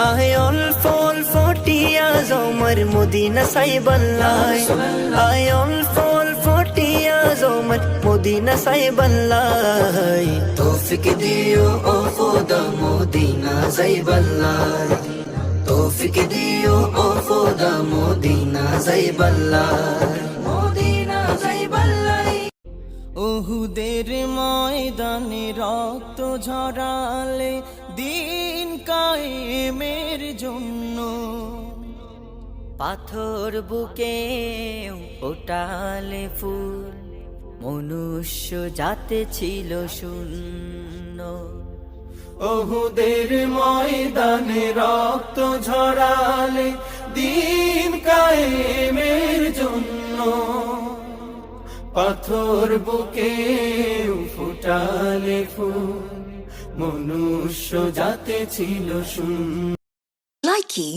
আয় অল্প অল্প টিয়া জমার মদিনা সাইবাল্লাই, আয় অল্প অল্প টিয়া জমার মদিনা সাইবাল্লাই। তৌফিক দিও ও খোদা মদিনা সাইবাল্লাই, তৌফিক দিও ও খোদা মদিনা সাইবাল্লাই, মদিনা সাইবাল্লাই। উহুদের ময়দানে রক্ত ঝরালে দিন কায়েমের জন্য, পাথর বুকে ফোটালে ফুল মনুষ্য জাতে ছিল শূন্য। উহুদের ময়দানে রক্ত ঝরালে দিন কায়েমের জন্য, পাথর বুকে ফুটালে ফুল মনুষ্য জাতে ছিল শূন্য। Likey